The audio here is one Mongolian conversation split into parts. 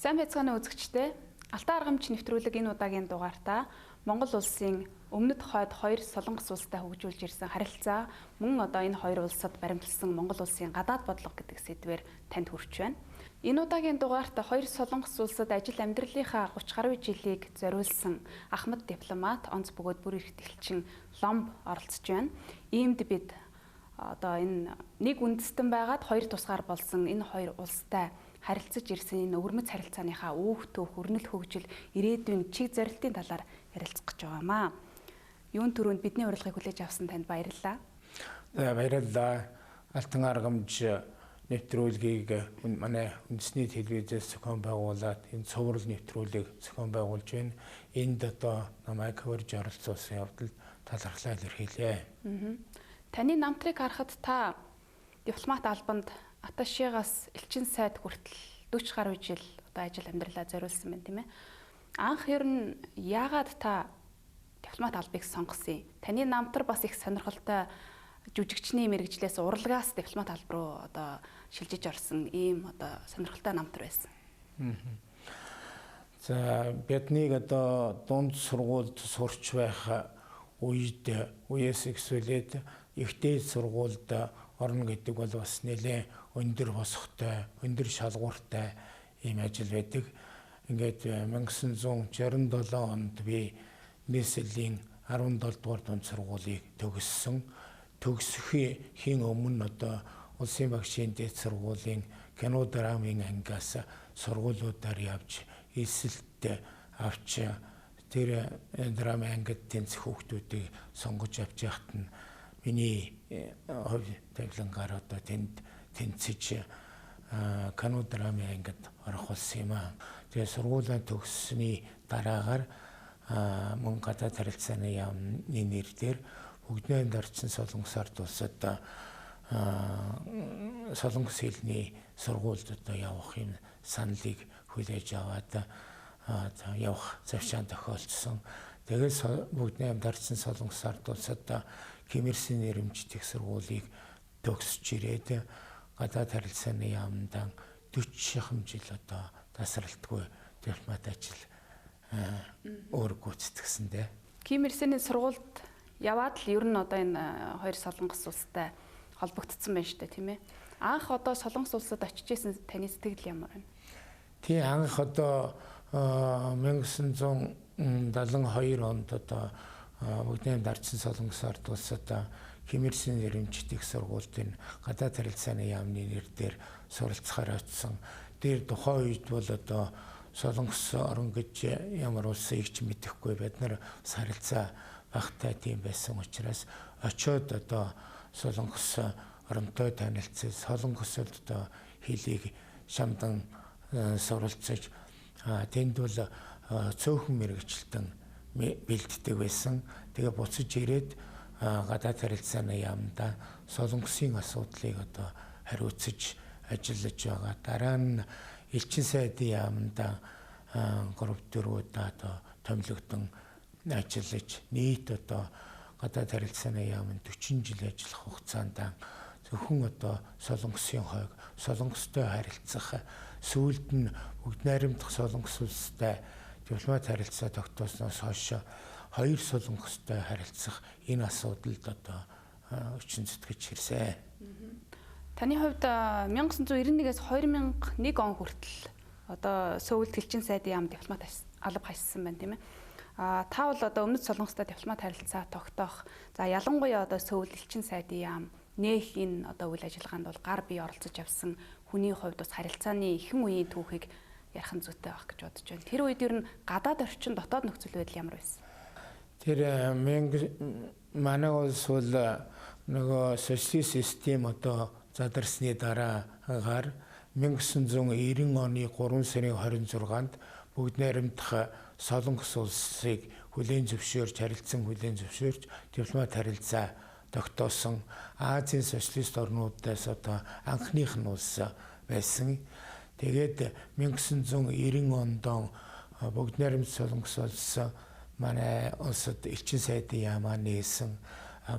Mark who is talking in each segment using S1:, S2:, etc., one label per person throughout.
S1: Сайн байцгаана үзэгчдээ. Алтан аргамч нэвтрүүлэг энэ удаагийн дугаартаа Монгол улсын өмнөд хойд хоёр солонгос улстай хөгжүүлж ирсэн харилцаа мөн одоо энэ хоёр улсад баримтлсан Монгол улсын гадаад бодлого гэдэг сэдвээр танд хүрч байна. Энэ удаагийн дугаарт хоёр солонгос улсад ажил амьдралынхаа 30 гаруй жилийг зориулсан Ахмад дипломат онц бөгөөд бүр эрхтгэлчин Ломб оролцож байна. Иймд бид одоо энэ нэг үндэстэн байгаад хоёр тусгаар болсон энэ хоёр улстай харилцаж ирсэн энэ өвөрмөц харилцааныхаа өөх төөх өрнөл хөгжил ирээдүйн чиг зорилтын талаар ярилцах гэж байгаамаа. Юун түрүүнд бидний урилгыг хүлээж авсан танд баярлалаа.
S2: Баярлалаа. Алтан аргамч нэвтрүүлгийг манай үндэсний телевизээс зохион байгуулад энэ цуврал нэвтрүүлгийг зохион байгуулж байна. Энд одоо намайг хөрж оролцуулсан явдалд талархлаа илэрхийлье.
S1: Таны намтрыг харахад та дипломат албанд аташигаас элчин сайд хүртэл 40 гаруй жил одоо ажил амьдралаа зориулсан байна тийм ээ. Анх ер нь яагаад та дипломат албыг сонгосон юм? Таны намтар бас их сонирхолтой жүжигчний мэрэгжлээс урлагаас дипломат алба руу одоо шилжиж орсон ийм одоо сонирхолтой намтар байсан.
S2: За бидний одоо дунд сургуульд сурч байх үеэс эхлээд ихтэй сургуульд орно гэдэг бол бас нэлээд өндөр босготой, өндөр шалгууртай ийм ажил байдаг. Ингээд 1967 онд би нийслэлийн 17 дугаар дунд сургуулийг төгссөн. Төгсөхийн өмнө одоо улсын багшийн дэд сургуулийн кино драмын ангиас сургуулиудаар явж эсэлт авч тэр драмын ангид тэнцэх хүүхдүүдийг сонгож авч яхад нь миний хувь тавилангаар одоо тэнд тэнцэж кино драмын ангид орох болсон юм аа. Тэгээ сургуулаа төгссөний дараагаар мөн гадаад харилцааны яамны нэрээр бүгднээ дарчсан солонгос ард улсад солонгос хэлний сургуульд одоо явах юм саналыг хүлээж аваад явах завшаан тохиолдсон. Тэгээд бүгднээ дарчсан солонгос ард улсад Ким Ир Сен нэрэмжтэй сургуулийг төгсөж ирээд гадаад харилцааны яамд 40 жил одоо тасралтгүй дипломат ажил өөр гүйцэтгэсэндээ.
S1: Ким Ир Сений сургуульд яваад л ер нь одоо энэ хоёр солонгос улстай холбогдсон байна шүү дээ тийм ээ. Анх одоо солонгос улсад очиж исэн таны сэтгэл ямар байна?
S2: Тий анх одоо 1972 онд одоо бүгдээ дарчсан солонгос ард улсад Ким Ир Сен нэрэмжтэй сургуульд гадаад харилцааны яамны нэрээр суралцахаар очсон. Тэр тухайн үед бол одоо солонгос орн гэж ямар улсыг ч мэдэхгүй бид нар харилцаа багтай тийм байсан учраас очиод одоо солонгос оронтой танилцсан солонгосод одоо хэлийг шамдан суралцаж тэнд бол цөөхөн мэрэгчлэн бэлддэг байсан. Тэгээ буцаж ирээд гадаад харилцааны яамда солонгосын асуудлыг одоо хариуцаж ажиллаж байгаа. Дараа нь элчин сайдын яамда 3-4 удаа одоо томилогдсон ажиллаж нийт одоо гадаад харилцааны яамд 40 жил ажиллах хугацаанд зөвхөн одоо солонгосын хойг солонгостой харилцах сүүлд нь бүгд найрамдах солонгос улстай дипломат харилцаа тогтоосноос хойш хоёр солонгостой харилцах энэ асуудалд одоо өчнө зүтгэж ирсэн.
S1: Таны хувьд 1991-ээс 2001 он хүртэл одоо Сөүл элчин сайдын яам дипломат алба хассан байна тийм ээ. Та бол одоо өмнөд солонгостой дипломат харилцаа тогтоох за ялангуяа одоо Сөүл элчин сайдын яам нээх энэ одоо үйл ажиллагаанд бол гар бие оролцож явсан хүний хувьд бас харилцааны ихэнх үеийн түүхийг ярих нь зүйтэй байх гэж бодож байна. Тэр үед ер нь гадаад орчин дотоод нөхцөл байдал ямар байсан?
S2: Тэр манай улс бол нөгөө социалист систем одоо задарсны дараагаар 1990 оны 3 сарын 26-нд бүгд найрамдах солонгос улсыг хүлээн зөвшөөрч харилцан хүлээн зөвшөөрч дипломат харилцаа тогтоосон Азийн социалист орнуудаас одоо анхных нь улс байсан. Тэгээд 1990 онд бүгд найрамд солонгос улс манай улсад элчин сайдын яамаа нээсэн.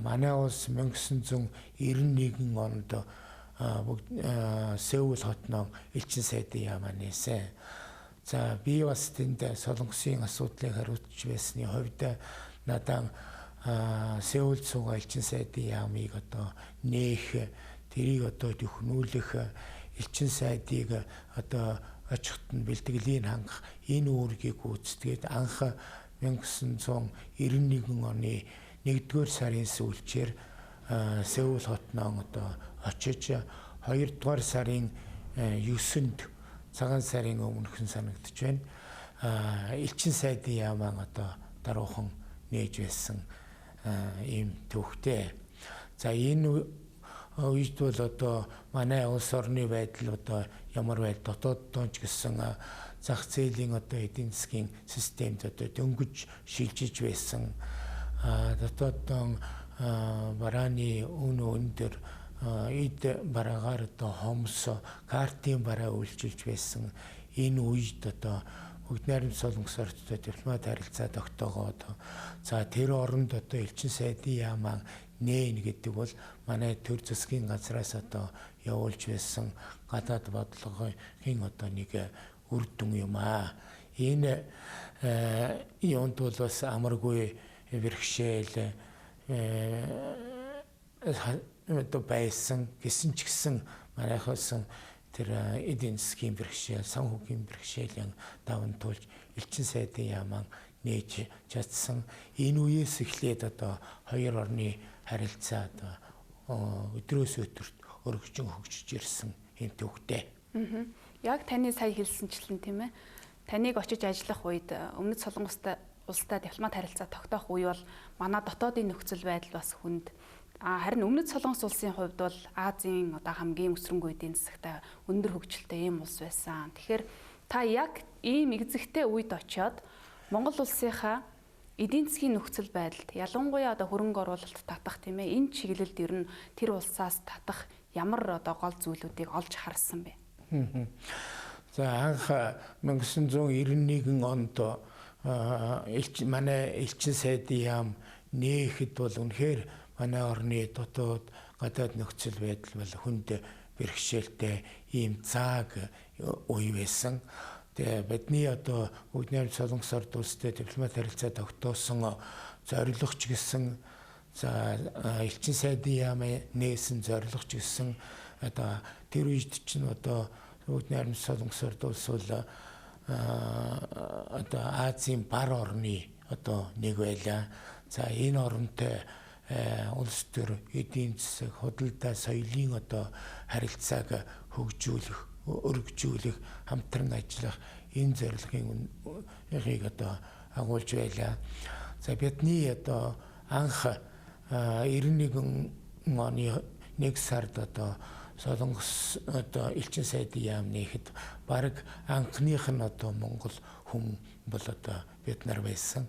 S2: Манай улс 1991 онд Сөүл хотноо элчин сайдын яамаа нээсэн. За би бас тэнд Солонгосын асуудлыг хариуцж байсны хувьд надад Сеул цуга элчин сайдын яамыг одоо нээх, тэрийг одоо төхнүүлэх, элчин сайдыг одоо очихт нь бэлтгэлийг хангах энэ үүргийг гүйцэтгээд анх 1991 оны 1-р сарын сүүлчээр Сеул хотноо одоо очиж 2-р сарын 9-нд цагаан сарын өмнөхөн санагдаж байна. Элчин сайдын яамаа одоо даруухан нээж байсан ийм төвхтэй. За энэ үед бол одоо манай улс орны байдал одоо ямар байдал дотооддоо ч гэсэн зах зээлийн одоо эдийн засгийн системд одоо дөнгөж шилжиж байсан. Дотооддоо барааны өндөр эд бараагаар одоо хомс картын бараа үйлчилж байсан. Энэ үед одоо Бүгд найрамд Солонгос орчтой дипломат харилцаа тогтоогоод за тэр оронд одоо элчин сайдын яамаа нээн гэдэг бол манай төр засгийн газраас одоо явуулж байсан гадаад бодлогын одоо нэг үр дүн юм аа. Энэ юунд бол бас амаргүй бэрхшээл одоо байсан гэсэн ч гэсэн манайхаас тэр эдийн засгийн бэрхшээл, санхүүгийн бэрхшээлийн даван туулж элчин сайдын яамаа нээж чадсан. Энэ үеэс эхлээд одоо хоёр орны харилцаа одоо өдрөөс өдөрт өргөжин хөгжиж ирсэн юм төвхтэй.
S1: Яг таны сая хэлсэнчлэн тийм ээ. Таныг очиж ажиллах үед Өмнөд Солонгостой улстай дипломат харилцаа тогтоох үе бол манай дотоодын нөхцөл байдал бас хүнд. Харин Өмнөд Солонгос улсын хувьд бол Азийн одоо хамгийн өсрөнгөө эдийн засагтай өндөр хөгжилтэй ийм улс байсан. Тэгэхээр та яг ийм экзэгтэй үед очиод Монгол улсынхаа эдийн засгийн нөхцөл байдалд ялангуяа одоо хөрөнгө оруулалт татах тийм ээ энэ чиглэлд ер нь тэр улсаас татах ямар одоо гол зүйлүүдийг олж харсан бэ?
S2: За анх 1991 онд манай элчин сайдын яам нээхэд бол үнэхээр манай орны дотоод гадаад нөхцөл байдал бол хүнд бэрхшээлтэй ийм зааг үе байсан. Тэгээ бидний одоо Бүгд найрамд Солонгос орд улстай дипломат харилцаа тогтоосон зорилго ч гэсэн за элчин сайдын яамаа нээсэн зорилго ч гэсэн одоо тэр үед чинь одоо Бүгд найрамд Солонгос орд улс бол одоо Азийн бар орны одоо нэг байлаа. За энэ оронтой улс төр эдийн засаг, худалдаа, соёлын одоо харилцааг хөгжүүлэх, өргөжүүлэх, хамтран ажиллах энэ зорилгын одоо агуулж байлаа. За бидний одоо анх 91 оны 1 сард одоо Солонгос одоо элчин сайдын яам нээхэд бараг анхных нь одоо Монгол хүн бол одоо бид нар байсан.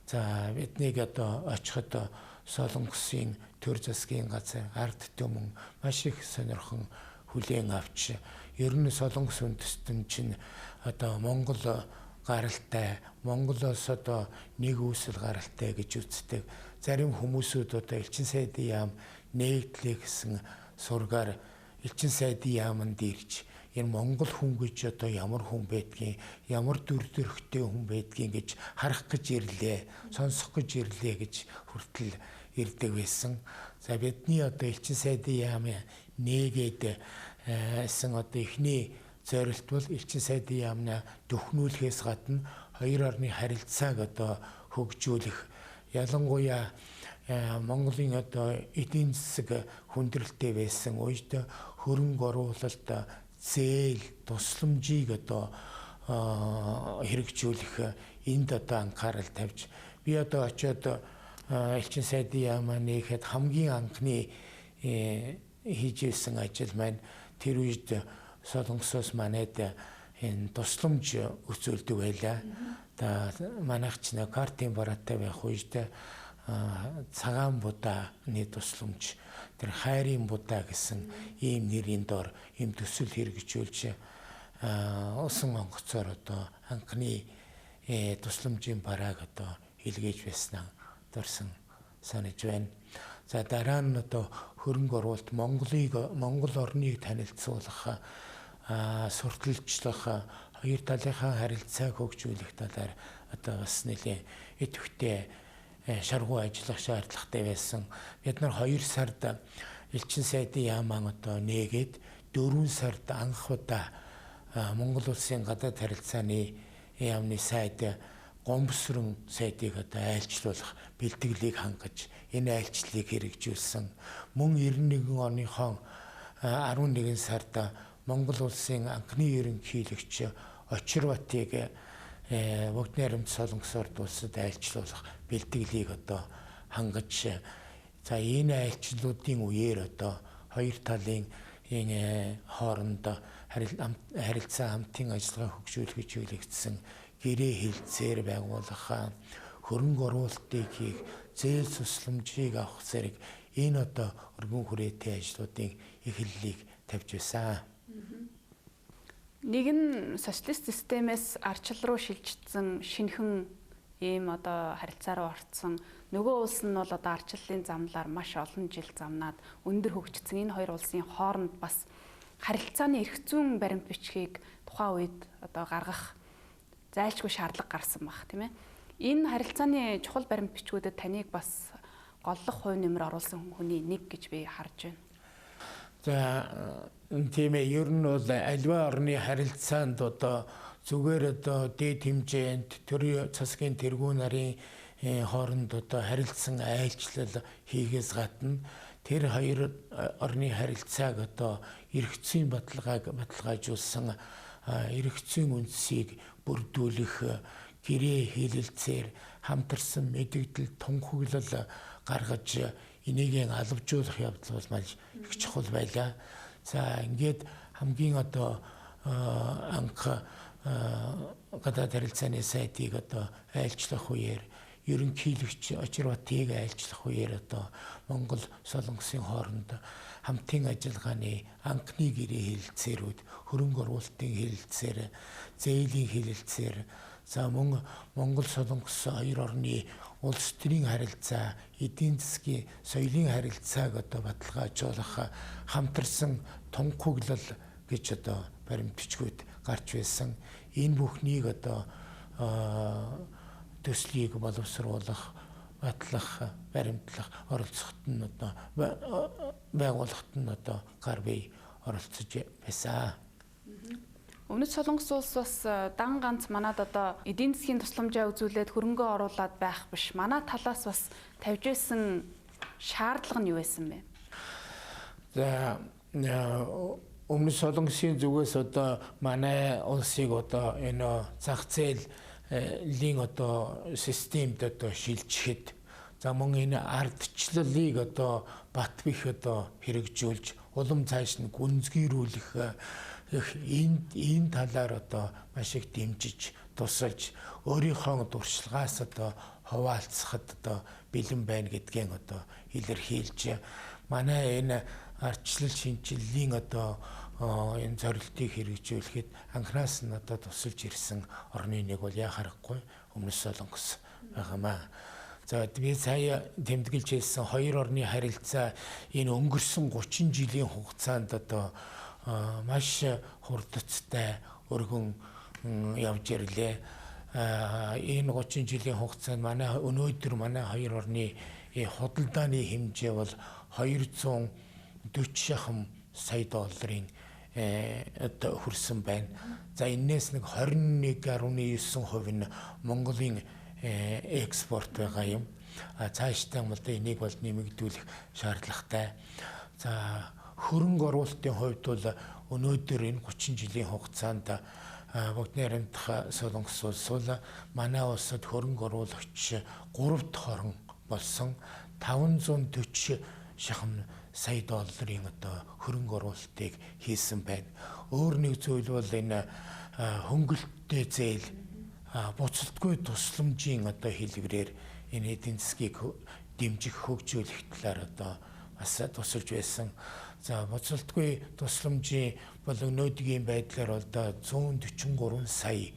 S2: За биднийг одоо очиход Солонгосын төр засгийн газар ард түмэн маш их сонирхон хүлээн авч ер нь Солонгос үндэстэн чинь одоо Монгол гаралтай, Монголоос одоо нэг үүсэл гаралтай гэж үздэг. Зарим хүмүүсүүд одоо элчин сайдын яам нээгдлээ гэсэн сургаар элчин сайдын яаманд ирж энэ Монгол хүн гэж одоо ямар хүн байдгийг, ямар дүр төрхтэй хүн байдгийг гэж харах гэж ирлээ, сонсох гэж ирлээ гэж хүртэл ирдэг байсан. За бидний одоо элчин сайдын яамаа нээгээд эсэн одоо эхний зорилт бол элчин сайдын яамнаа төхнүүлэхээс гадна хоёр орны харилцааг одоо хөгжүүлэх. Ялангуяа Монголын одоо эдийн засаг хүндрэлтэй байсан үед хөрөнгө оруулалт зээл тусламжийг одоо хэрэгжүүлэх энд одоо анхаарал тавьж би одоо очиод элчин сайдын яамаа нээхэд хамгийн анхны хийж ирсэн ажил маань тэр үед Солонгосоос манайд энэ тусламж үзүүлдэг байлаа. Манайх ч нэг картын бараатай байх үед цагаан будааны тусламж тэр хайрын будаа гэсэн ийм нэрийн дор ийм төсөл хэрэгжүүлж усан онгоцоор одоо анхны тусламжийн барааг одоо илгээж байснаа дурсан санаж байна. За дараа нь одоо хөрөнгө оруулалт Монгол орныг танилцуулах, сурталчлах, хоёр талынхаа харилцааг хөгжүүлэх талаар одоо бас нэлээд идэвхтэй шаргуу ажиллах шаардлагатай байсан. Бид нар 2 сард элчин сайдын яаман одоо нээгээд 4 сард анх удаа Монгол улсын гадаад харилцааны яамны сайд гомбсрон сайдыг одоо айлчлуулах бэлтгэлийг хангаж энэ айлчлалыг хэрэгжүүлсэн. Мөн 91 оныхон 11 сард Монгол улсын анхны ерөнхийлөгч Очирбатыг Бүгд найрамд Солонгос орд улсад айлчлуулах бэлтгэлийг одоо хангаж за энэ айлчлалуудын үеэр одоо хоёр талын энэ хооронд харилцаа хамтын ажиллагаа хөгжүүлэх чиглэгдсэн гэрээ хэлцээр байгуулах хөрөнгө оруулалтыг хийх зээл тусламжийг авах зэрэг энэ одоо өргөн хүрээтэй ажлуудын эхлэлийг тавьж байсан.
S1: Нэг нь социалист системээс ардчил руу шилжчихсэн шинэхэн ийм одоо харилцаа руу орцсон, нөгөө улс нь бол одоо ардчлалын замлаар маш олон жил замнаад өндөр хөгжсөн. Энэ хоёр улсын хооронд бас харилцааны эрх зүйн баримт бичгийг тухайн үед одоо гаргах зайлшгүй шаардлага гарсан баг, тийм ээ. Энэ харилцааны чухал баримт бичгүүдэд таныг бас голлох хувь нэмэр оруулсан хүний нэг гэж би харж байна.
S2: За тийм ээ, ер нь бол аливаа орны харилцаанд одоо зүгээр одоо дээд хэмжээнд төрийн засгийн тэргүүн нарын хооронд одоо харилцан айлчлал хийгээс гадна тэр хоёр орны харилцааг одоо эрх зүйн баталгаажуулсан эрх зүйн үндсийг бүрдүүлэх гэрээ хэлэлцээр хамтарсан мэдэгдэл тунхаглал гаргаж энийгээ алавжуулах явдал бол маш их чухал байлаа. За ингээд хамгийн одоо анх гадаад харилцааны сайдыг одоо айлчлах үеэр ерөнхийлөгч Очирбатыг айлчлах үеэр одоо Монгол Солонгосын хооронд хамтын ажиллагааны анхны гэрээ хэлэлцээрүүд хөрөнгө оруулалтын хэлэлцээр зээлийн хэлэлцээр за мөн Монгол Солонгос хоёр орны улс төрийн харилцаа, эдийн засгийн, соёлын харилцааг одоо баталгаажуулах хамтарсан тунхаглал гэж одоо баримт бичгүүд гарч байсан. Энэ бүхнийг одоо төслийг боловсруулах, батлах, баримтлах, оролцоход нь одоо байгуулахад нь одоо гар бие оролцож байсан.
S1: Өмнөд Солонгос улс бас дан ганц манад одоо эдийн засгийн тусламжаа үзүүлээд хөрөнгө оруулаад байх биш. Манай талаас бас тавьж байсан шаардлага нь юу байсан бэ?
S2: За Өмнөд Солонгосын зүгээс одоо манай улсыг одоо энэ зах зээлийн одоо системд одоо шилжихэд за мөн энэ ардчлалыг одоо бат бих одоо хэрэгжүүлж улам цааш нь гүнзгийрүүлэх энэ талаар одоо маш их дэмжиж тусалж өөрийнхөө дуршлагаас одоо хуваалцахад одоо бэлэн байна гэдгийг одоо илэрхийлж манай энэ ардчлал шинжиллийн одоо энэ зорилтыг хэрэгжүүлэхэд анхнаас нь одоо тусалж ирсэн орны нэг бол яа харахгүй Өмнөд Солонгос байгаамаа. За би сая тэмдэглэж хэлсэн хоёр орны харилцаа энэ өнгөрсөн 30 жилийн хугацаанд одоо маш хурдцтай өргөн явж ирлээ. Энэ 30 жилийн хугацаанд өнөөдөр манай хоёр орны худалдааны хэмжээ бол 240 шахам сая долларын одоо хүрсэн байна. За энээс нэг 21.9% нь Монголын экспорт байгаа юм. Цаашдаа бол энийг бол нэмэгдүүлэх шаардлагатай. За хөрөнгө оруулалтын хувьд бол өнөөдөр энэ 30 жилийн хугацаанд Бүгд найрамд Солонгос улс бол манай улсад хөрөнгө оруулагч 3 дахь орн болсон 540 шахам сая долларын одоо хөрөнгө оруулалтыг хийсэн байна. Өөр нэг зүйл бол энэ хөнгөлөлттэй зээл буцалтгүй тусламжийн одоо хэлбэрээр энэ эдийн засгийг дэмжих хөгжүүлэх талаар одоо бас тусалж байсан. За буцалтгүй тусламжийн бол өнөөдрийн байдлаар бол 143 сая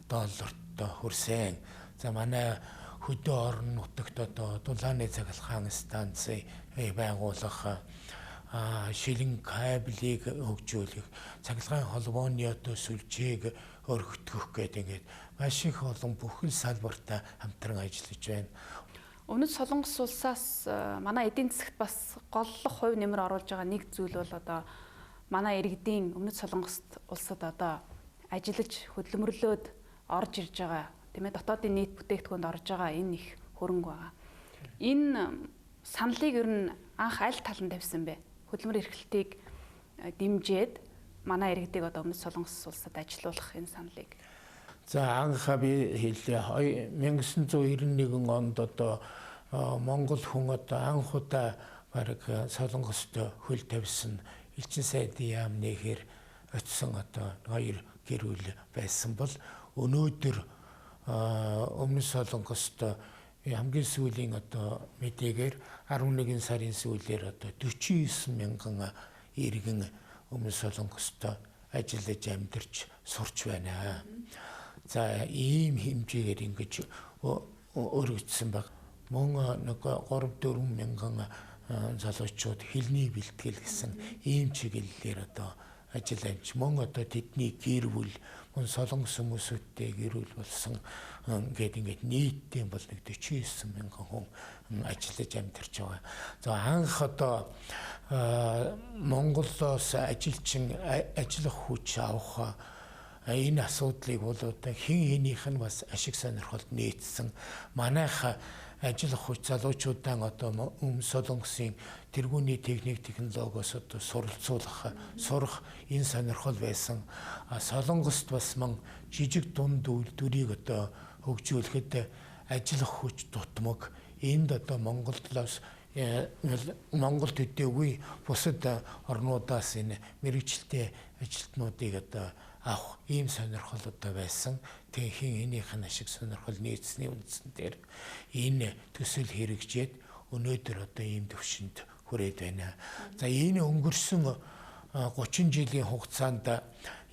S2: долларт хүрсэн. За манай хөдөө орон нутагт одоо дулааны цахилгаан станцыг байгуулах, шилэн кабелийг хөгжүүлэх, цахилгаан холбооны одоо сүлжээг өргөтгөх гэдэг ингээд маш их олон бүхэл салбартаа хамтран ажиллаж байна.
S1: Өмнөд Солонгос улсаас манай эдийн засагт бас голлох хувь нэмэр оруулж байгаа нэг зүйл бол одоо манай иргэдийн Өмнөд Солонгос улсад одоо ажиллаж хөдөлмөрлөөд орж ирж байгаа тийм ээ дотоодын нийт бүтээгдэхүүнд орж байгаа энэ их хөрөнгө байгаа. Энэ саналыг ер нь анх аль талан тавьсан бэ? Хөдөлмөр эрхлэлтийг дэмжиж манай иргэдийг одоо Өмнөд Солонгос улсад ажилуулах энэ саналыг.
S2: За анх би хэлээ 1991 онд одоо Монгол хүн одоо анх удаа бараг Солонгост хөл тавьсан элчин сайдын яамны хэр очисон одоо хоёр гэр бүл байсан бол өнөөдөр Өмнөд Солонгост хамгийн сүүлийн одоо мэдээгээр 11 сарын сүүлээр одоо 49 мянган иргэн Өмнөд Солонгост ажиллаж амьдарч сурч байна. За ийм хэмжээгээр ингэж өргөжсөн баг. Мөн нэг 3-4 мянган залуучууд хэлний бэлтгэл гэсэн ийм чиглэлээр одоо ажил амж мөн одоо тэдний гэр бүл мөн солонгос хүмүүсүүдтэй гэр бүл болсон ингээд нийтдээ бол нэг 49 мянган хүн ажиллаж амьдарч байгаа. За анх одоо Монголоос ажилчин ажиллах хүч авах энэ асуудлыг бол одоо хин хинийх нь бас ашиг сонирхолд нээсэн. Манайх ажиллах хүч залуучуудаа одоо Солонгосын тэргүүний техник технологиос одоо сурах энэ сонирхол байсан. Солонгост бас мөн жижиг дунд үйлдвэрийг одоо хөгжүүлэхэд ажиллах хүч дутмаг. Энд одоо Монголоос Монгол төдийгүй бусад орнуудаас энэ мэргэжилтэй ажилтнуудыг одоо авах ийм сонирхол одоо байсан. Тэгээ хин энийх нь ашиг сонирхол нээсний үндсэн дээр энэ төсөл хэрэгжээд өнөөдөр одоо ийм төвшөнд хүрээд байна. За энэ өнгөрсөн 30 жилийн хугацаанд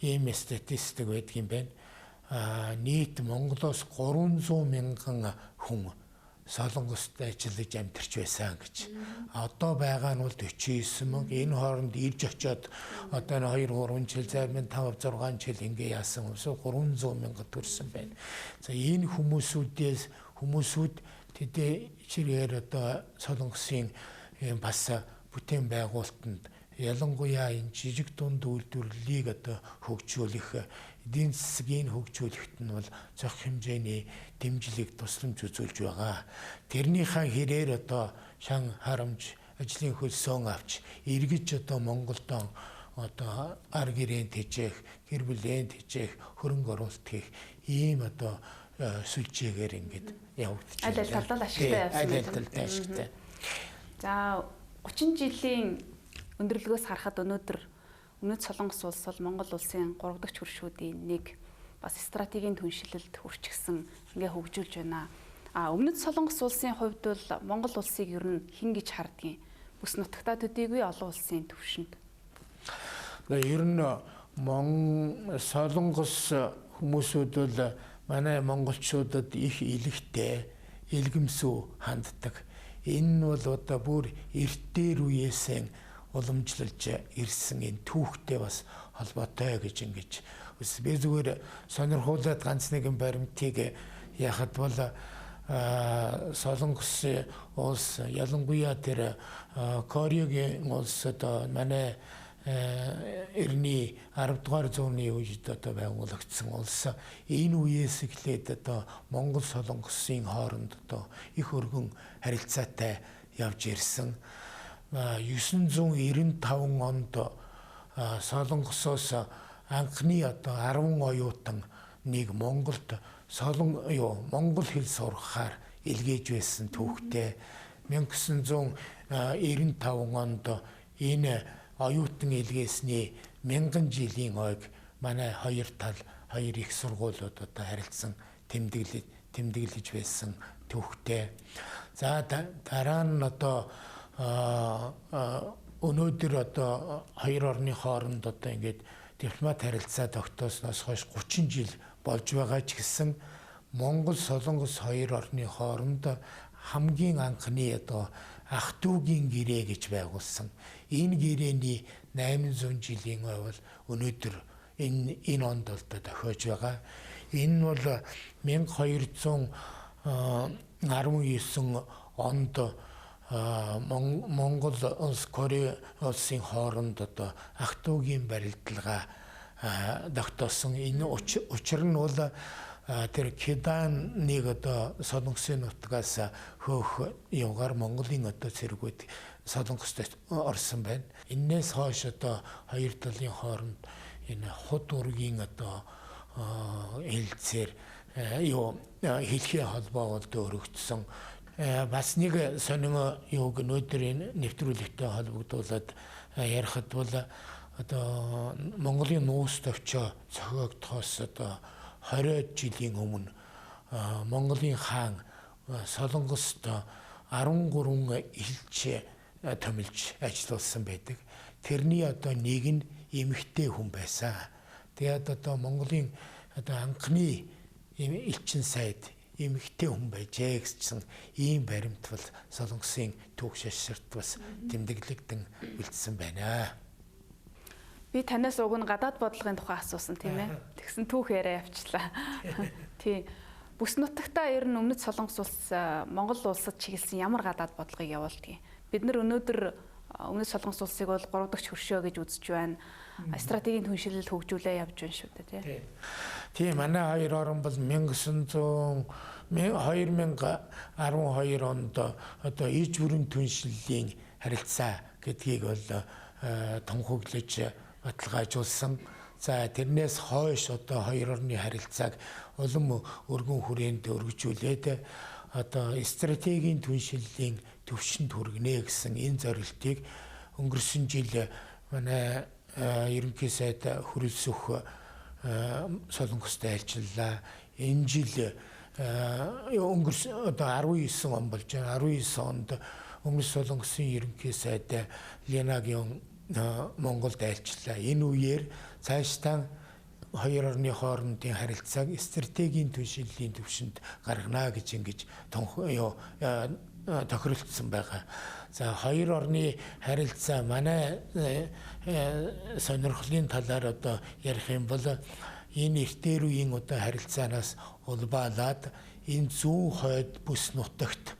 S2: ийм статистик байдгийн байна. Нийт Монголоос 300 мянган хүн Солонгост ажиллаж амьдарч байсан гэж. Одоо байгаа нь бол 49 мянга. Энэ хооронд ирж очиод одоо 2-3 жил зарим нь 5-6 жил ингэ яасан хүмүүс 300 мянга төрсэн байна. За энэ хүмүүсүүд тэдээ чирээр одоо Солонгосын бас бүтээн байгуулалтанд ялангуяа энэ жижиг дунд үйлдвэрлэлийг одоо хөгжүүлэх эдийн засгийн хөгжүүлэхт нь бол зөх хэмжээний дэмжлэг тусламж үзүүлж байгаа. Тэрнийхээ хэрээр одоо шан харамж ажлын хөлсөөн авч эргэж одоо Монголд одоо ар гэрээнд хижээх, гэр бүлийн хижээх, хөрөнгө оруулалт хийх ийм одоо сүлжээгээр ингээд явагдаж байна.
S1: Аль талдаа ашигтай явсан.
S2: Аль талдаа ашигтай.
S1: За 30 жилийн өндөрлөгөөс харахад өнөөдөр Өмнөд Солонгос улс бол Монгол улсын 3 дахь хөршүүдийн нэг бас стратегийн түншлэлд хүрчихсэн ингээ хөгжүүлж байна. Өмнөд Солонгос улсын хувьд бол Монгол улсыг ер нь хэн гэж хардгийг бүс нутагтаа төдийгүй олон улсын төвшөнд.
S2: Ер нь Солонгос хүмүүсүүд бол манай монголчуудад их илэгтэй, илгэмсүү ханддаг. Энэ нь бол одоо бүр эрт дээр үеэсэн уламжлалж ирсэн энэ түүхтэй бас холбоотой гэж ингэж би зүгээр сонирхуулаад ганц нэгэн баримтыг яхад бол Солонгос улс ялангуяа тэр Кореагийн улсад манай эртний 10 дугаар зууны үед одоо байгуулагдсан улс энэ үеэс эхлээд одоо Монгол Солонгосын хооронд одоо их өргөн харилцаатай явж ирсэн. 995 онд Солонгосоос анхны одоо 10 оюутан нэг Монголд монгол хэл сурахаар илгээж байсан түүхтэй. 1995 онд энэ оюутан илгээсний 1000 жилийн ойг манай хоёр их сургуулиуд одоо харилцсан тэмдэглэж байсан түүхтэй. За дараа нь одоо өнөөдөр одоо хоёр орны хооронд одоо ингээд дипломат харилцаа тогтоосноос хойш 30 жил болж байгаа ч гэсэн Монгол Солонгос хоёр орны хооронд хамгийн анхны одоо ах дүүгийн гэрээ гэж байгуулсан. Энэ гэрээний 800 жилийн ойвол өнөөдөр энэ онд бол тохиож байгаа. Энэ бол 1219 онд Монгол улс Кореи улсын хооронд ах トゥ угийн барилдалгаа тогтоосон. Энэ учир нь бол тэр Киданыг Солонгосын нутгаас хөөх явгаар Монголын цэргүүд Солонгост орсон байна. Иннээс хойш хоёр талын хооронд энэ хот ургийн хэлцээр хэлхийн холбоо өргөжсөн. Бас нэг сонин юуг өнөөдрийн нэвтрүүлэгтэй холбогдуулаад ярихад бол Монголын нүүрс төвчөө зохиогдохоос 20 жилийн өмнө Монголын хаан Солонгост 13 элч томилж ажилласан байдаг. Тэрний нэг нь эмэгтэй хүн байсан. Тэгээд Монголын анхны элчин сайд эмэгтэй хүн байжээ гэсэн ийм баримт бол Солонгосын түүх шашрт бас тэмдэглэгдэн үлдсэн байна.
S1: Би танаас уг нь гадаад бодлогын тухай асуусан тийм ээ. Тэгсэн түүх яриа явчлаа. Тий. Бүс нутагтаа ер нь өмнөд Солонгос улс Монгол улсад чиглэсэн ямар гадаад бодлогыг явуулдаг юм? Бид нар өнөөдөр өмнөд Солонгос улсыг бол 3 дахь хөршөө гэж үзэж байна. Стратегийн түншлэл хөгжүүлээ явж байна шүү дээ тий.
S2: Тийм манай хоёр орн бол 2012 онд иж бүрэн түншлэлийн харилцаа гэдгийг бол тунхаглаж баталгаажуулсан. За тэрнээс хойш хоёр орны харилцааг улам өргөн хүрээнд өргөжүүлээд стратегийн түншлэлийн төвшөнд хүргэнэ гэсэн энэ зорилтыг өнгөрсөн жил манай ерөнхий сайд хүрэлцэх Солонгостой айлчлаа. Энэ жил өнгөрсөн 19 он болж байна. 19 онд өмнөд Солонгосын ерөнхий сайд Ленагийн Монголд айлчлаа. Энэ үеэр цаашдаа хоёр орны хоорондын харилцааг стратегийн түншлэлийн төвшөнд гаргана гэж ингэж тохиролцсон байгаа. За хоёр орны харилцаа манай сонирхлын талаар ярих юм бол энэ эртээр үеийн харилцаанаас улбаалаад энэ зүүн хойд бүс нутагт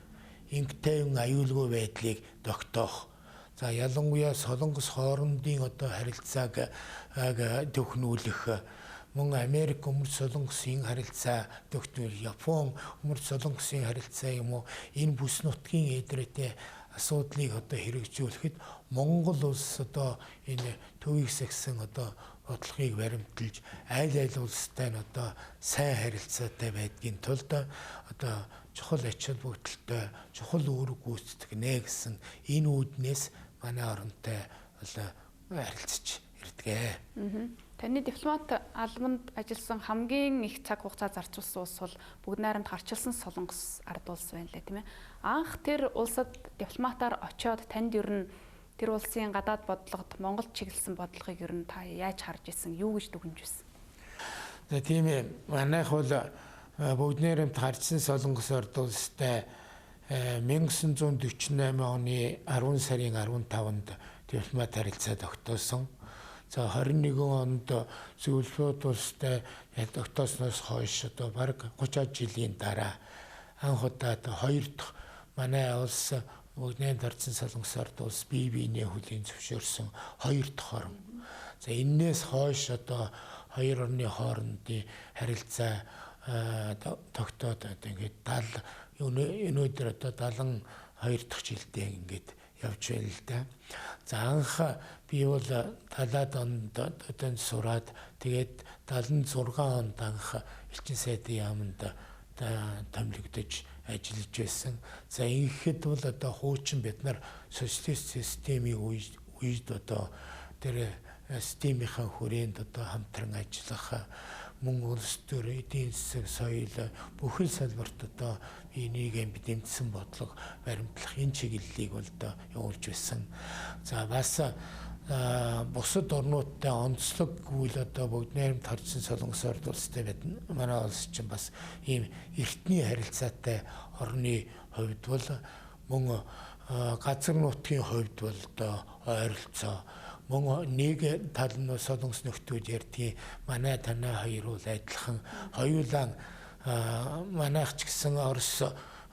S2: ингээм аюулгүй байдлыг тогтоох. За ялангуяа Солонгос хоорондын харилцааг төхнүүлэх, мөн Америк өмнөд Солонгосын харилцаа төгтмөр, Япон өмнөд Солонгосын харилцаа юм уу энэ бүс нутгийн эдрэтэ асуудлыг хэрэгжүүлэхэд Монгол улс энэ төвийг сагсан бодлогыг баримталж айл улстай нь сайн харилцаатай байдгийн тулд чухал ач холбогдолтой чухал үүрэг гүйцэтгэнэ гэсэн энэ үүднээс манай оронтой харилцаж ирдэг.
S1: Таны дипломат албанд ажилласан хамгийн их цаг хугацаа зарцуулсан улс бол бүгд найрамд гарчилсан Солонгос ард улс байна лээ тийм ээ. Анх тэр улсад дипломатаар очиод танд ер нь тэр улсын гадаад бодлогод Монгол чиглэсэн бодлогыг ер нь та яаж харж исэн, юу гэж дүгнэж байсан?
S2: За тийм ээ. Манайх бол бүгд найрамд гарчсан Солонгос ард улстай 1948 оны 10 сарын 15-нд дипломат харилцаа тогтоосон. За 21 онд зөвлөлт улстай тогтоосноос хойш бараг 30 жилийн дараа анх удаа хоёр дахь манай улс бүгднээ дарсан Солонгос ард улс бие биенээ хүлээн зөвшөөрсөн хоёр дахь орн. За энээс хойш хоёр орны хоорондын харилцаа тогтоод ингээд өнөөдөр 72 дахь жилдээ ингээд явж байна л да. За анх би бол 70-аад онд сураад тэгээд 76 онд анх элчин сайдын яамд томилогдож ажиллаж байсан. За ингэхэд бол хуучин бид нар социалист системийн үед тэр системийнхэн хүрээнд хамтран ажиллах мөн улс төр эдийн засаг соёл бүхэл салбарт энийг бэлэмдсэн бодлого баримтлах энэ чиглэлийг бол явуулж байсан. За бас бусад орнуудтай онцлоггүй л бүгд найрамд харьцсан Солонгос ард улстай байна. Манай улс чинь бас ийм эртний харилцаатай орны хувьд бол мөн газар нутгийн хувьд бол ойролцоо мөн нэг тал нь солонгос нөхдүүд ярьдгийг манай танай хоёр бол адилхан хоёулаа манайх ч гэсэн Орос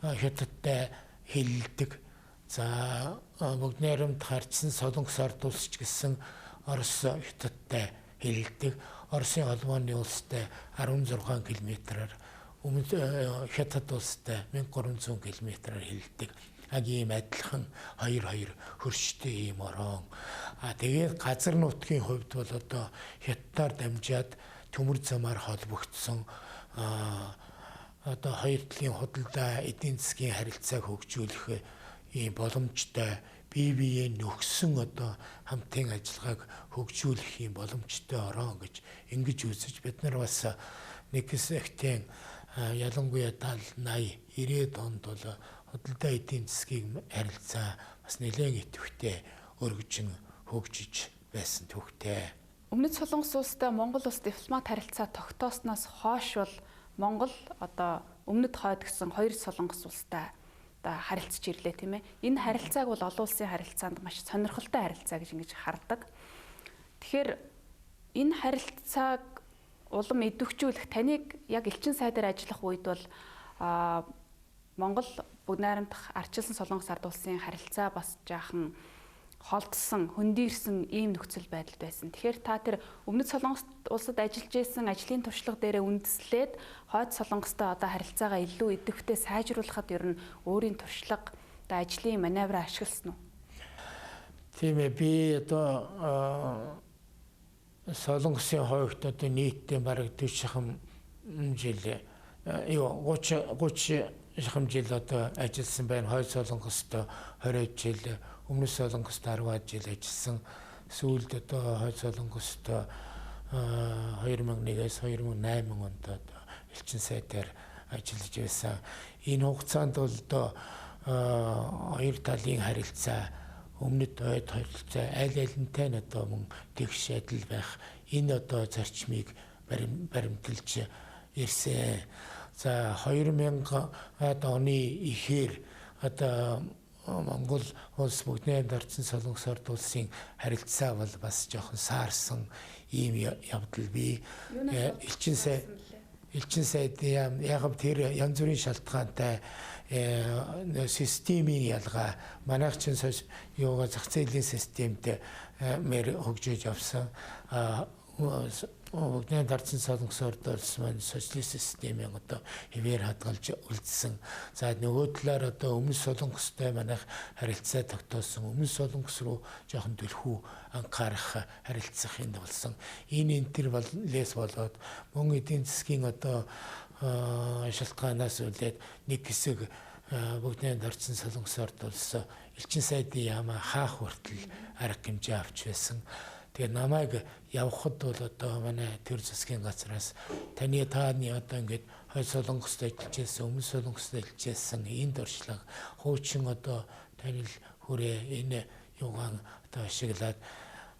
S2: хятадтай хэлэлдэг. За бүгд найрамд харьцсан солонгос ард улс ч гэсэн Орос хятадтай хэлэлдэг. Оросын холбооны улстай 16 км-аар хятад улстай 1300 км-аар хэлэлдэг. Ийм адилхан хоёр хөрштэй ийм орон. Тэгээд газар нутгийн хувьд бол одоо хятадаар дамжаад төмөр замаар холбогдсон одоо хоёр талын худалдаа эдийн засгийн харилцааг хөгжүүлэх ийм боломжтой бие биеэ нөхсөн одоо хамтын ажиллагааг хөгжүүлэх ийм боломжтой орон гэж ингэж үзэж бид нар бас нэг хэсэгтээ ялангуяа 70 80 90-ад онд бол худалдаа эдийн засгийн харилцаа бас нэлээд идэвхтэй өргөжин хөгжиж байсан төвхтэй.
S1: Өмнөд Солонгос улстай Монгол улс дипломат харилцаа тогтоосноос хойш бол Монгол одоо өмнөд хойд гэсэн хоёр Солонгос улстай одоо харилцаж ирлээ тийм ээ. Энэ харилцааг бол олон улсын харилцаанд маш сонирхолтой харилцаа гэж ингэж хардаг. Тэгэхээр энэ харилцааг улам идэвхжүүлэх таныг яг элчин сайдаар ажиллах үед бол Монгол бүгд найрамдах ардчилсан Солонгос ард улсын харилцаа бас жаахан холдсон, хөндийрсэн ийм нөхцөл байдалд байсан. Тэгэхээр та тэр өмнөд Солонгос улсад ажиллаж исэн ажлын туршлага дээрээ үндэслээд хойд Солонгостой одоо харилцаагаа илүү идэвхтэй сайжруулахад ер нь өөрийн туршлага одоо ажлын маневраа ашигласан уу?
S2: Тийм ээ, би одоо Солонгосын хувьд одоо нийтдээ бараг 40 шахам жил 30 шахам жил одоо ажилласан байна. Хойд Солонгостой 20 жил, өмнөд Солонгост 10 жил ажилласан. Сүүлд одоо хойд Солонгостой 2001-ээс 2008 онд элчин сайдаар ажиллаж байсан. Энэ хугацаанд бол одоо хоёр талын харилцаа өмнөд хойд харилцаа аль алинтай нь одоо мөн тэгш адил байх энэ одоо зарчмыг баримталж ирсэн. За 2000 оны ихээр одоо Монгол улс бүгд найрамд ардсан Солонгос ард улсын харилцаа бол бас жоохон саарсан ийм явдал бий. Элчин сайд яг тэр янз бүрийн шалтгаантай системийн ялгаа манайх чинь юугаа зах зээлийн системд хөгжиж явсан. Бүгд найрамд ардсан Солонгос ард улс маань социалист системийн одоо хэвээр хадгалж үлдсэн. За нөгөө талаар одоо өмнөд Солонгостой манайх харилцаа тогтоосон. Өмнөд Солонгос руу жоохон төлхөө анхаарах харилцах юм болсон. Энэ интервалээс болоод мөн эдийн засгийн одоо шалтгаанаас үлдээд нэг хэсэг бүгд найрамд ардсан Солонгос ард улс элчин сайдын яамаа хаах хүртэл арга хэмжээ авч байсан. Тэгээ намайг явхад бол одоо манай төр засгийн газраас тааны одоо ингээд хойд Солонгост ажиллаж байсан, өмнөд Солонгост ажиллаж байсан энэ дуршлага хуучин одоо танил хүрээ энэ юугаан одоо ашиглаад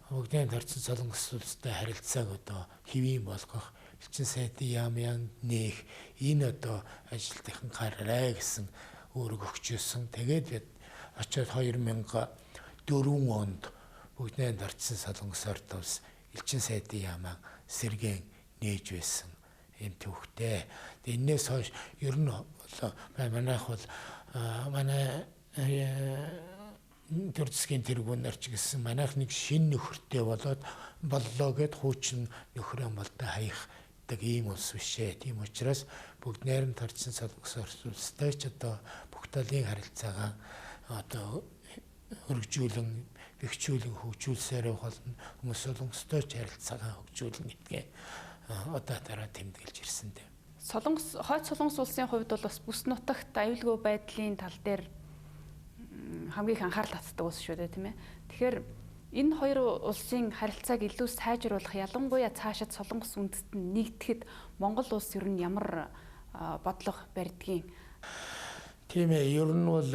S2: бүгд найрамд ардсан Солонгос улстай харилцааг одоо хэвийн болгох, элчин сайдын яамын нээх энэ одоо ажилтнын гараа гэсэн өөрөг өгчөөсөн. Тэгээд бид очиод 2004 онд бүгд найрамд ардсан Солонгос ард улс элчин сайдын яамаа сэргээн нээж байсан юм төвхтэй. Энээс хойш ер нь манайх бол манай төр засгийн тэргүүнээр ч гэсэн манайх нэг шинэ нөхөртэй боллоо гэд хуучин нөхрөө болтой хаягдаг ийм улс бишээ. Тийм учраас бүгд найрамд ардсан Солонгос ард улстай ч одоо бүх талын харилцаагаа одоо хөгжүүлэн бэхжүүлэн хөгжүүлсээр болно. Өмнөд Солонгостой ч харилцаагаа хөгжүүлнэ гэдгээ одоо дараа тэмдэглэж ирсэн дээ.
S1: Хойд Солонгос улсын хувьд бол бас бүс нутагт аюулгүй байдлын тал дээр хамгийн их анхаарал татдаг улс шүү дээ, тийм ээ. Тэгэхээр энэ хоёр улсын харилцааг илүү сайжруулах, ялангуяа цаашид Солонгос үндэст нь нэгдэхэд Монгол улс ер нь ямар бодлого барьдгийг?
S2: Тийм ээ, ер нь бол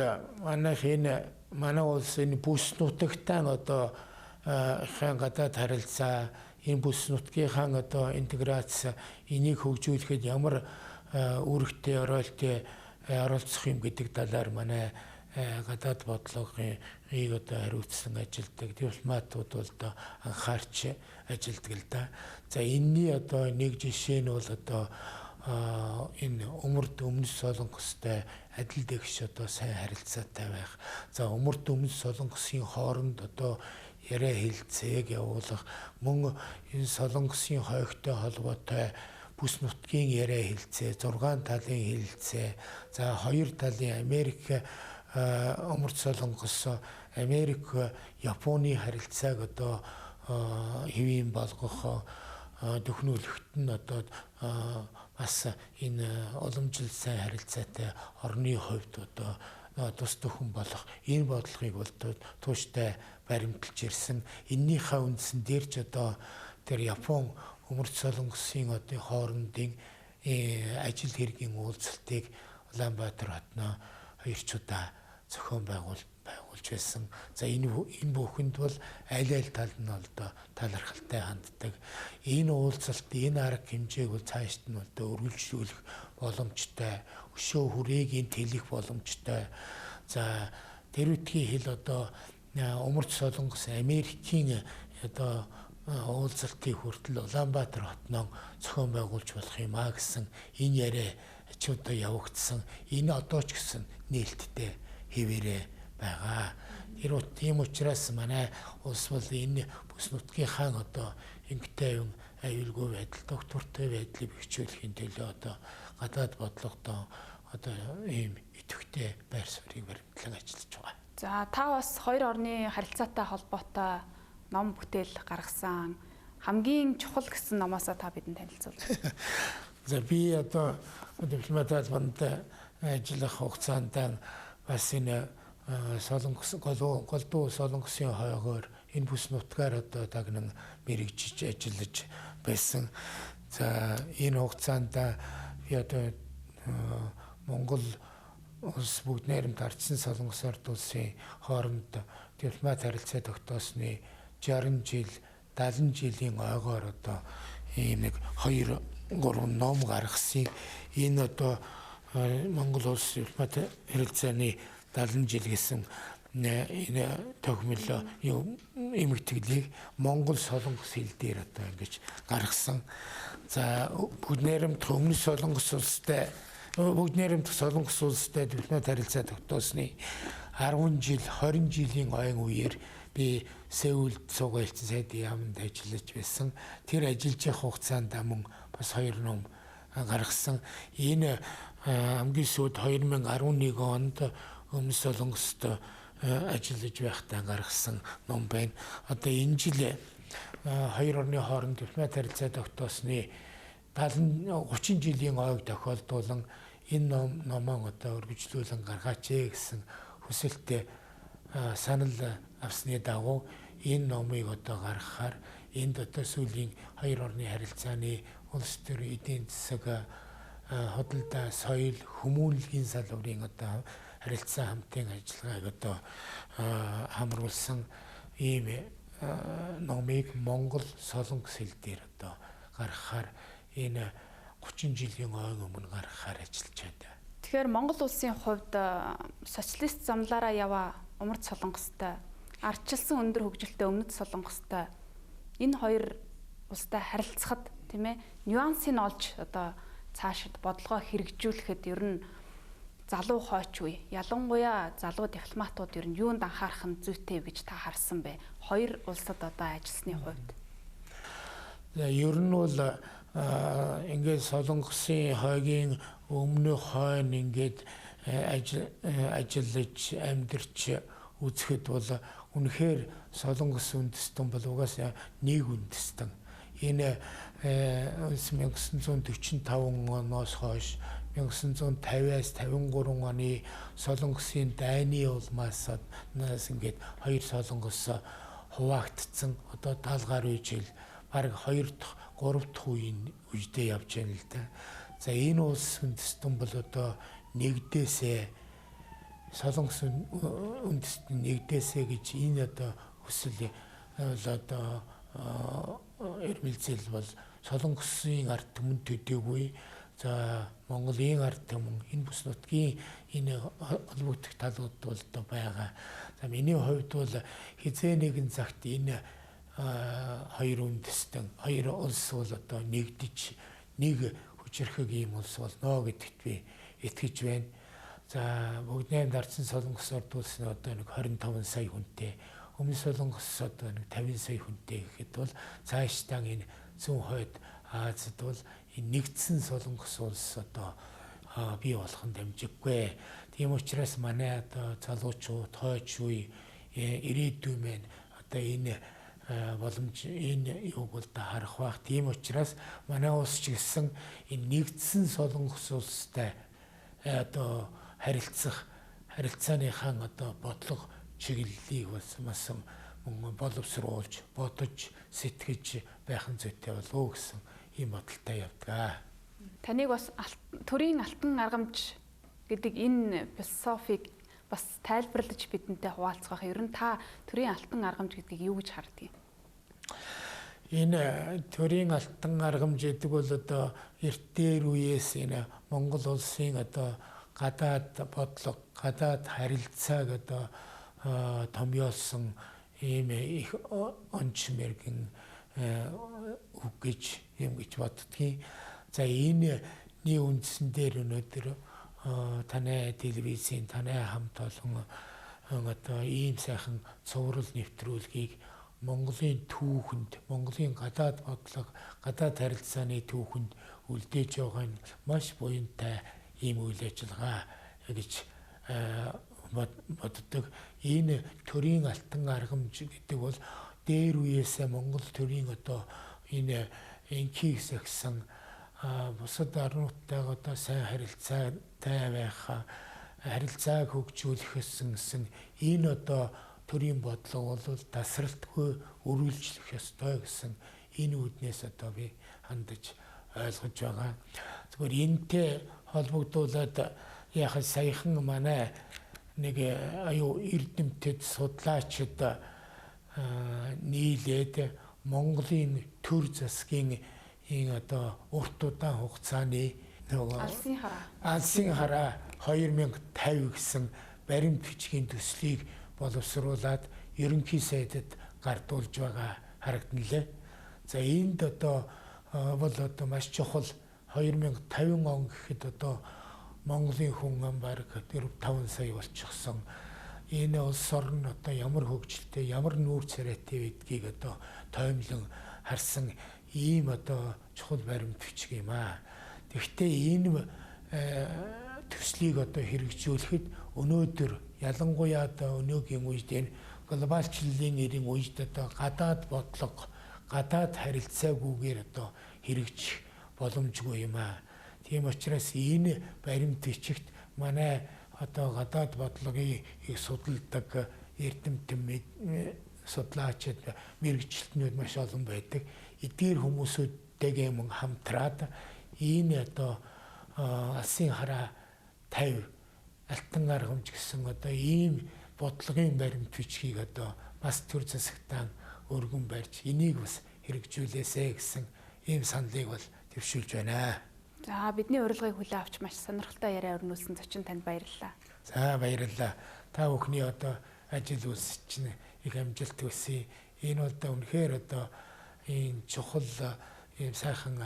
S2: манай улс энэ бүс нутагтай одоо гадаад харилцаа, энэ бүс нутгийнхаа одоо интеграц энийг хөгжүүлэхэд ямар үүрэгтэй оролцох юм гэдэг талаар манай гадаад бодлогыг одоо хариуцсан ажилдаг дипломатууд бол одоо анхаарч ажилдаг л да. За энэний одоо нэг жишээ нь бол одоо энэ умард өмнөд Солонгостой адил дэгш одоо сайн харилцаатай байх. За умард өмнөд Солонгосын хооронд одоо яриа хэлцээг явуулах, мөн энэ Солонгосын хойгтой холбоотой бүс нутгийн яриа хэлцээ, 6 талын хэлцээ, за 2 талын Америк, умард Солонгос, Америк, Японы харилцааг одоо хэвийн болгох төхнүүлэгт нь одоо бас энэ уламжлал сайн харилцаатай орны хувьд одоо тус төхөн болох энэ бодлогыг бол тууштай баримталж ирсэн. Эннийхээ үндсэн дээр ч одоо тэр Япон умард Солонгосын одоо хоорондын ажил хэргийн уулзалтыг Улаанбаатар хотноо хоёрчудаа зохион байгуулж байсан. За энэ бүхэнд бол аль тал нь одоо талархалтай ханддаг. Энэ уулзалт, энэ арга хэмжээг бол цаашд нь одоо үргэлжлүүлэх боломжтой, өшөө хүрээгийн тэлэх боломжтой. За тэр үтгийн хэл одоо умард Солонгос Америкийн одоо уулзалтын хүртэл Улаанбаатар хотноо зохион байгуулж болох юм а гэсэн энэ яриа ч одоо явагдсан. Энэ одоо ч гэсэн нээлттэй хэвээрээ байгаа. Тийм учраас манай улс бол энэ бүс нутгийнхаа одоо эмгтэй юм аюулгүй байдал, доктортой байдлыг бэхжүүлэхийн төлөө одоо гадаад бодлогодоо одоо ийм идэвхтэй байр суурийг баримтлан ажиллаж байгаа.
S1: За та бас хоёр орны харилцаатай холбоотой ном бүтээл гаргасан. Хамгийн чухал гэсэн номоосоо та бидэнд танилцуулъя.
S2: За би одоо дипломат албанд ажиллах хугацаанд бас энэ Солонгос голдуу Солонгосын хойгоор энэ бүс нутгаар одоо дагнан мэрэгжиж ажиллаж байсан. За энэ хугацаанд би одоо Монгол улс бүгд найрамд ардсан Солонгос ард улсын хооронд дипломат харилцаа тогтоосны 60 жил 70 жилийн ойгоор одоо ийм нэг 2-3 ном гаргасан. Энэ одоо Монгол улс дипломат харилцааны 70 жил гэсэн энэ төгмөл эмгэтгэлийг Монгол Солонгос хэл дээр одоо ингэж гаргасан. За бүгд найрамд өмнөд Солонгос улстай дипломат харилцаа тогтоосны 10 жил 20 жилийн ойн үеэр би Сеулд цугайлтсан сайдын яамд ажиллаж байсан. Тэр ажиллаж явах хугацаанд мөн бас 2 ном гаргасан. Энэ хамгийн сүүлд 2011 онд өмнөд Солонгост ажиллаж байхдаа гаргасан ном байна. Одоо энэ жил хоёр орны хооронд дипломат харилцаа тогтоосны 30 жилийн ойг тохиолдуулан энэ номоо одоо үргэлжлүүлэн гаргаач гэсэн хүсэлтэд санал авсны дагуу энэ номыг одоо гаргахаар энд одоо сүүлийн хоёр орны харилцааны улс төр эдийн засаг, хөдөлთა соёл, хүмүүнлэгийн салбарын одоо харилцаа хамтын ажиллагааг одоо хамруулсан ийм номыг Монгол Солонгос хэл дээр одоо гаргахаар энэ 30 жилийн ойн өмнө гаргахаар ажиллаж байна.
S1: Тэгэхээр Монгол улсын хувьд социалист замлаараа яваа умард Солонгостой, ардчилсан өндөр хөгжилтэй өмнөд Солонгостой энэ хоёр улстай харилцахад тийм ээ нюансыг олж одоо цаашид бодлогоо хэрэгжүүлэхэд ер нь залуу хойч үе, ялангуяа залуу дипломатууд ер нь юунд анхаарах нь зүйтэй гэж та харсан бэ? Хоёр улсад одоо ажилласны хувьд.
S2: Ер нь бол ингээд Солонгосын хойгийн өмнөх хойно ингээд ажиллаж амьдарч үзэхэд бол үнэхээр Солонгос үндэстэн бол угаасаа нэг үндэстэн. Энэ 1945 оноос хойш 1950-аас 53 оны Солонгосын дайны улмаас ингээд хоёр Солонгос хуваагдсан. Одоо 70 гаруй жил бараг 2 дахь 3 дахь үедээ явж байна л да. За энэ улс үндэстэн бол одоо нэгдээсээ Солонгос үндэстэн нэгдээсээ гэж энэ одоо хүсэл одоо эрмэлзэл бол Солонгосын ард түмэн төдийгүй За Монголын ард түмэн энэ бүс нутгийн энэ холбогдох талууд бол одоо байгаа. За миний хувьд бол хизээ нэгэн цагт энэ хоёр үндэстэн хоёр улс бол одоо нэгдэж нэг хүчрхэг ийм улс болно гэдэгт би итгэж байна. За бүгд найрамд ардсан Солонгос орд улс нь одоо нэг 25 сая хүнтэй, Өмнө Солонгос одоо нэг 50 сая хүнтэй гэхэд бол цаашдаа энэ зүүн хойд Азид бол энэ нэгдсэн Солонгос улс одоо бий болох нь дамжиггүй. Тийм учраас манай одоо залуучууд хойч үе ирээдүйн маань одоо энэ боломж энэ юуг бол та харах бах. Тийм учраас манай улс ч гэсэн энэ нэгдсэн Солонгос улстай одоо харилцааныхаа одоо бодлого чиглэлийг бас боловсруулж бодож сэтгэж байх нь зүйтэй болов гэсэн ийм бодолтой явдаг.
S1: Таныг бас төрийн алтан аргамж гэдэг энэ философиг бас тайлбарлаж бидэнтэй хуваалцах. Ер нь та төрийн алтан аргамж гэдгийг юу гэж хардгийг?
S2: Энэ төрийн алтан аргамж гэдэг бол одоо эрт дээр үеэс энэ Монгол улсын одоо гадаад бодлого, гадаад харилцааг одоо томьёолсон ийм их онч мэргэн үг гэж юм гэж боддгийн. За энэ үндсэн дээр өнөөдөр танай телевизийн танай хамт олон одоо ийм сайхан цуврал нэвтрүүлгийг Монголын түүхэнд, Монголын гадаад бодлого, гадаад харилцааны түүхэнд үлдээж байгаа нь маш буянтай ийм үйл ажиллагаа гэж боддог. Энэ төрийн алтан аргамж гэдэг бол дээр үеэсээ Монгол төрийн одоо энэ энхийг сахисан бусад орнуудтайгаа одоо сайн харилцаатай байх, харилцааг хөгжүүлэхээс гэсэн энэ одоо төрийн бодлого бол тасралтгүй үргэлжлэх ёстой гэсэн энэ үүднээс одоо би хандаж ойлгож байгаа. Зүгээр энэтэй холбогдуулаад яхаа саяхан манай нэг эрдэмтэд судлаачид нийлээд Монголын төр засгийн энэ одоо урт удаан хугацааны алсын хараа 2050 гэсэн баримт бичгийн төслийг боловсруулад ерөнхий сайдад гардуулж байгаа харагдан лээ. За энд одоо бол одоо маш чухал 2050 он гэхэд одоо Монголын хүн ам бараг 4-5 сая болчихсон. Энэ улс орн одоо ямар хөгжилтэй, ямар нүүр царайтай байдгийг одоо тоомлон харсан ийм одоо чухал баримт бичиг юм аа. Тэгэхдээ энэ төслийг одоо хэрэгжүүлэхэд өнөөдөр ялангуяа одоо өнөөгийн үед энэ глобалчлалын нэрийн үед одоо гадаад бодлого, гадаад харилцаагүйгээр одоо хэрэгжих боломжгүй юм аа. Тийм учраас энэ баримт бичигт манай одоо гадаад бодлогыг судалдаг эрдэмтэн судлаачид мэрэгчлэтнүүд маш олон байдаг. Эдгээр хүмүүсүүдтэйгээ мөн хамтраад энэ одоо алсын хараа 50 алтан аргамж гэсэн одоо ийм бодлогын баримт бичгийг одоо бас төр засагтаа өргөн барьж энийг бас хэрэгжүүлээсэ гэсэн ийм саналыг бол төвшүүлж байна.
S1: За бидний урилгыг хүлээн авч маш сонирхолтой яриа өрнүүлсэн зочин танд баярлалаа.
S2: За баярлалаа. Та бүхний одоо ажил үйлс чинь их амжилт хүсье. Энэ бол одоо үнэхээр одоо ийм чухал ийм сайхан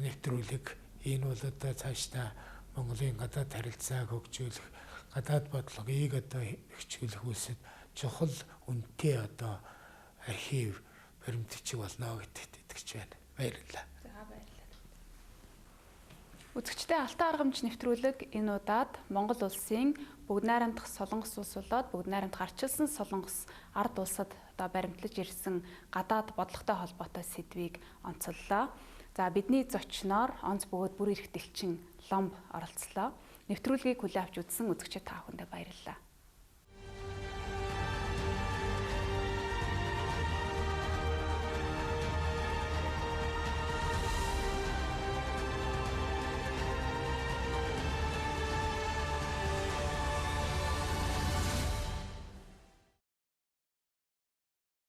S2: нэвтрүүлэг. Энэ бол одоо цаашдаа Монголын гадаад харилцааг хөгжүүлэх, гадаад бодлогыг одоо хөгжүүлэх үйлсэд чухал үнэтэй одоо архив баримт бичиг болно гэдэгт итгэж байна. Баярлалаа.
S1: Үзэгчдээ Алтан аргамж нэвтрүүлэг энэ удаад Монгол улсын бүгд найрамдах Солонгос улс болоод бүгд найрамд гарчилсан Солонгос ард улсад одоо баримтлаж ирсэн гадаад бодлоготой холбоотой сэдвийг онцоллоо. За бидний зочноор онц бөгөөд бүр ирэх дэлчин Ломб оролцлоо. Нэвтрүүлгийг хүлээн авч үзсэн үзэгчид та бүхэндээ баярлалаа.